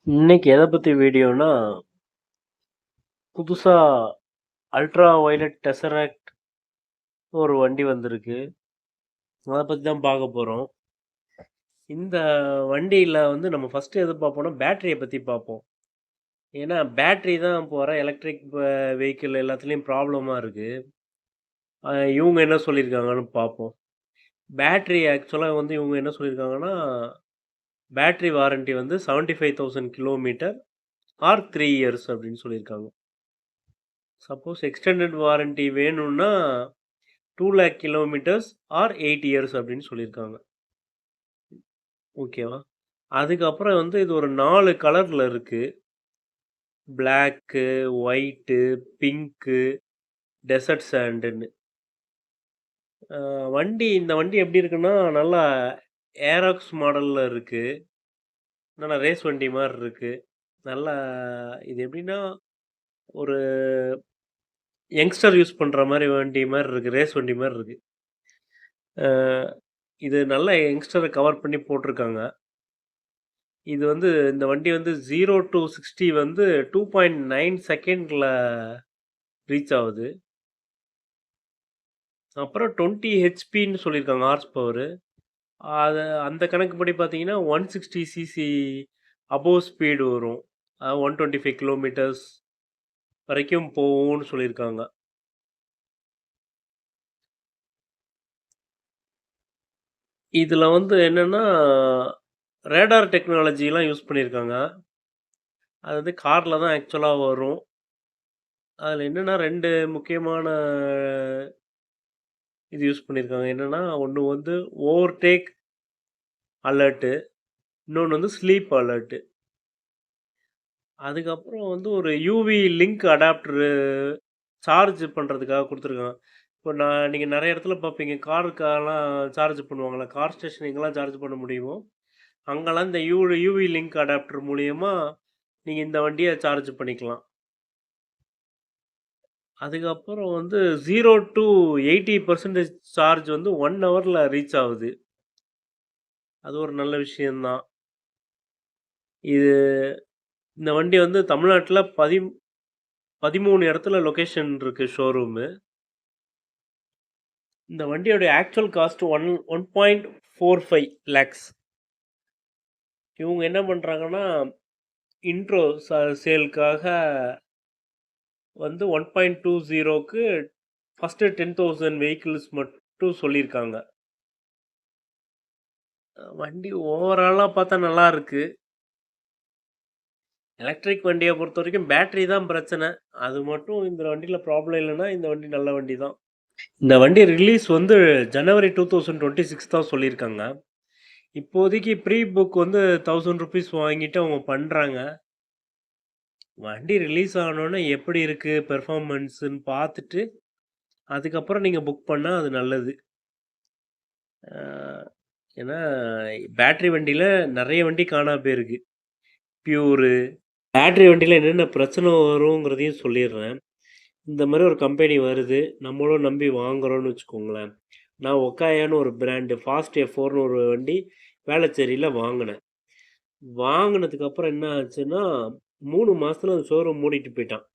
இன்னைக்கு எத பத்தி வீடியோன்னா, புதுசா அல்ட்ரா வயலட் டெசராக்ட் ஒரு வண்டி வந்திருக்கு. அத பத்தி தான் பார்க்க போறோம். இந்த வண்டியில வந்து நம்ம ஃபர்ஸ்ட்டு எது பார்ப்போம்னா, பேட்டரிய பத்தி பார்ப்போம். ஏன்னா, பேட்டரி தான் இப்போ வர எலக்ட்ரிக் வெஹிக்கிள் எல்லாத்துலயும் ப்ராப்ளமா இருக்கு. இவுங்க என்ன சொல்லியிருக்காங்கன்னு பார்ப்போம். பேட்டரி ஆக்சுவலா வந்து இவுங்க என்ன சொல்லியிருக்காங்கன்னா, பேட்டரி வாரண்டி வந்து 75,000 கிலோமீட்டர் ஆர் 3 இயர்ஸ் அப்படின்னு சொல்லியிருக்காங்க. சப்போஸ் எக்ஸ்டெண்டட் வாரண்டி வேணும்னா 2,00,000 கிலோமீட்டர்ஸ் ஆர் 8 இயர்ஸ் அப்படின்னு சொல்லியிருக்காங்க. ஓகேவா? அதுக்கப்புறம் வந்து இது ஒரு 4 கலர்ல இருக்கு. பிளாக்கு, ஒயிட்டு, பிங்க்கு, டெசர்ட் சாண்டுன்னு. இந்த வண்டி எப்படி இருக்குன்னா, நல்லா ஏராக்ஸ் மாடல்ல இருக்கு. நல்லா ரேஸ் வண்டி மாரி இருக்கு. நல்லா இது எப்படின்னா, ஒரு யங்ஸ்டர் யூஸ் பண்ற மாரி வண்டி மாரி இருக்கு. ரேஸ் வண்டி மாரி இருக்கு. அ இது நல்லா யங்ஸ்டர கவர் பண்ணி போட்டிருக்காங்க. இது வந்து இந்த வண்டி வந்து 0 டூ 60 வந்து 2.9 செகண்ட்ல ரீச் ஆவுது. அப்புறம் 20 ஹெச்பின்னு சொல்லியிருக்காங்க ஹார்ஸ் பவரு. அது அந்த கணக்குப்படி பார்த்தீங்கன்னா, 160 சிசி அபோவ் ஸ்பீடு வரும். 125 கிலோமீட்டர்ஸ் வரைக்கும் போகும்னு சொல்லியிருக்காங்க. இதில வந்து என்னன்னா, ரேடார் டெக்னாலஜிலாம் யூஸ் பண்ணியிருக்காங்க. அது வந்து கார்ல தான் ஆக்சுவலா வரும். அதில என்னன்னா 2 முக்கியமான இது யூஸ் பண்ணியிருக்காங்க. என்னன்னா, ஒண்ணு வந்து ஓவர்டேக் அலர்ட்டு, இன்னொன்னு வந்து ஸ்லீப் அலர்ட்டு. அதுக்கப்புறம் வந்து ஒரு யூவி லிங்க் அடாப்டரு சார்ஜ் பண்றதுக்காக குடுத்துருக்காங்க. இப்போ நீங்க நெறைய இடத்துல பார்ப்பீங்க. காருக்கெல்லாம் சார்ஜ் பண்ணுவாங்கல்ல. கார் ஸ்டேஷன் எங்கெல்லாம் சார்ஜ் பண்ண முடியுமோ, அங்கலாம் இந்த யூவி லிங்க் அடாப்டர் மூலியமா நீங்க இந்த வண்டிய சார்ஜ் பண்ணிக்கலாம். அதுக்கப்புறம் வந்து 0 டூ 80% சார்ஜ் வந்து 1 ஹவர்ல ரீச் ஆவுது. அது ஒரு நல்ல விஷயம் தான். இது இந்த வண்டி வந்து தமிழ்நாட்டுல 13 இடத்துல லொகேஷன் இருக்கு ஷோரூமு. இந்த வண்டியோட ஆக்சுவல் காஸ்ட் 1.45 லேக்ஸ். இவங்க என்ன பண்றாங்கன்னா, இன்ட்ரோ சேல்க்காக வந்து 1.20க்கு ஃபர்ஸ்ட்டு 10,000 வெஹிக்கிள்ஸ் மட்டும் சொல்லியிருக்காங்க. வண்டி ஓவராலா பார்த்தா நல்லா இருக்கு. எலக்ட்ரிக் வண்டிய பொறுத்தவரைக்கும் பேட்டரி தான் பிரச்சனை. அது மட்டும் இந்த வண்டியில ப்ராப்ளம் இல்லன்னா, இந்த வண்டி நல்ல வண்டி தான். இந்த வண்டி ரிலீஸ் வந்து ஜனவரி 2026 தான் சொல்லியிருக்காங்க. இப்போதைக்கு ப்ரீ புக் வந்து ₹1000 வாங்கிட்டு அவங்க பண்றாங்க. வண்டி ரிலீஸ் ஆனோனே எப்படி இருக்கு பெர்ஃபார்மன்ஸ்ன்னு பார்த்துட்டு, அதுக்கப்புறம் நீங்க புக் பண்ணா அது நல்லது. அ ஏன்னா பேட்டரி வண்டியில நெறைய வண்டி காணா போயிருக்கு. பியூரு பேட்டரி வண்டியில என்னென்ன பிரச்சனை வருங்கிறதையும் சொல்லிடுறேன். இந்த மாரி ஒரு கம்பெனி வருது. நம்மளும் நம்பி வாங்குறோம்னு வச்சுக்கோங்களேன். நான் ஒக்காயான்னு ஒரு பிராண்டு ஃபாஸ்ட் F4ன்னு ஒரு வண்டி வேளச்சேரியில வாங்குனேன். வாங்குனதுக்கு அப்புறம் என்ன ஆச்சுன்னா, 3 மாசத்துல அந்த ஷோரூம் மூடிட்டு போயிட்டான்.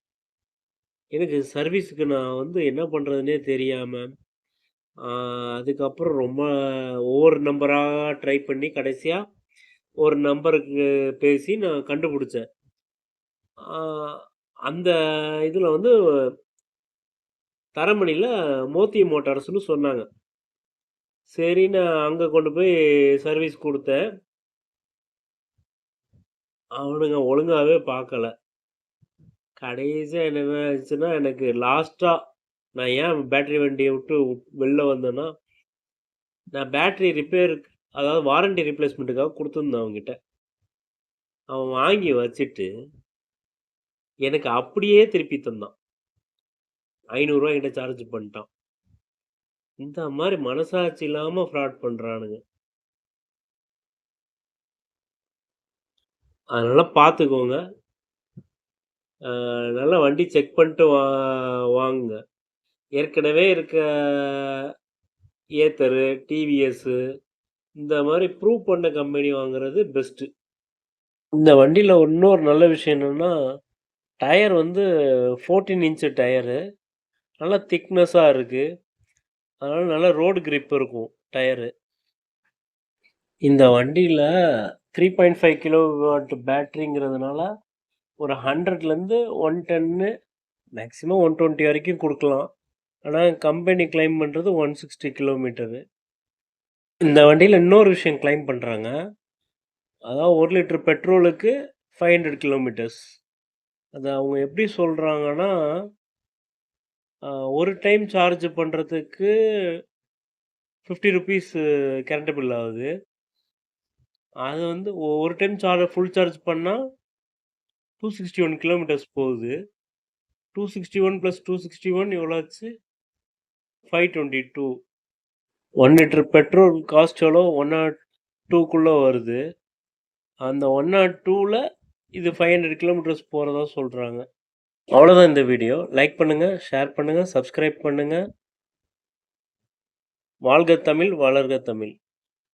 எனக்கு சர்வீஸுக்கு நான் வந்து என்ன பண்றதுன்னே தெரியாம, ஆ அதுக்கப்புறம் ரொம்ப ஒவ்வொரு நம்பரா ட்ரை பண்ணி கடைசியா ஒரு நம்பருக்கு பேசி நான் கண்டுபிடிச்சேன். ஆ அந்த இதுல வந்து தரமணில மோத்தி மோட்டார்ஸ்ன்னு சொன்னாங்க. சரின்னு அங்க கொண்டு போய் சர்வீஸ் குடுத்தேன். அவனுங்க ஒழுங்காவே பார்க்கல. கடைசியா என்ன ஆச்சுன்னா, எனக்கு லாஸ்ட்டா நான் ஏன் பேட்டரி வண்டிய விட்டு வெளில வந்தேன்னா, நான் பேட்டரி ரிப்பேருக்கு அதாவது வாரண்டி ரீப்ளேஸ்மென்ட்டுக்காக குடுத்துருந்தேன் அவன்கிட்ட. அவன் வாங்கி வச்சுட்டு, எனக்கு அப்படியே திருப்பி தந்தான். ரூ. 500 என்கிட்ட சார்ஜ் பண்ணிட்டான். இந்த மாரி மனசாட்சி இல்லாம ஃப்ராட் பண்றானுங்க. அதனால பார்த்துக்கோங்க. நல்லா வண்டி செக் பண்ணிட்டு வாங்குங்க. ஏற்கனவே இருக்க ஏத்தரு, டிவிஎஸ்ஸு இந்த மாரி ப்ரூவ் பண்ண கம்பெனி வாங்குறது பெஸ்ட்டு. இந்த வண்டியில இன்னொரு நல்ல விஷயம் என்னன்னா, டயர் வந்து 14 இன்ச் டயரு. நல்லா திக்னஸா இருக்கு. அதனால நல்ல ரோடு கிரிப் இருக்கும் டயரு. இந்த வண்டியில 3.5 கிலோவாட் பேட்டரிங்கிறதுனால, ஒரு 100லேருந்து 110 மேக்ஸிமம் 120 வரைக்கும் குடுக்கலாம். ஆனா கம்பெனி கிளைம் பண்றது 160 கிலோமீட்டரு. இந்த வண்டியில இன்னொரு விஷயம் கிளைம் பண்றாங்க. அதாவது 1 லிட்டர் பெட்ரோலுக்கு 500 கிலோமீட்டர்ஸ். அத அவங்க எப்படி சொல்றாங்கன்னா, ஒரு டைம் சார்ஜ் பண்றதுக்கு ₹50 கரண்ட் பில் ஆகுது. அது வந்து ஒரு டைம் ஃபுல் சார்ஜ் பண்ணா 261 கிலோமீட்டர்ஸ் போகுது. 261 + 261 எவ்வளோ ஆச்சு? 522. 1 லிட்டர் பெட்ரோல் காஸ்ட் எவ்வளோ? 102க்குள்ள வருது. அந்த 102ல இது 500 கிலோமீட்டர்ஸ் போறதா சொல்றாங்க. அவ்வளோதான் இந்த வீடியோ. லைக் பண்ணுங்க, ஷேர் பண்ணுங்க, சப்ஸ்கிரைப் பண்ணுங்க. வாழ்க தமிழ், வளர்க தமிழ்.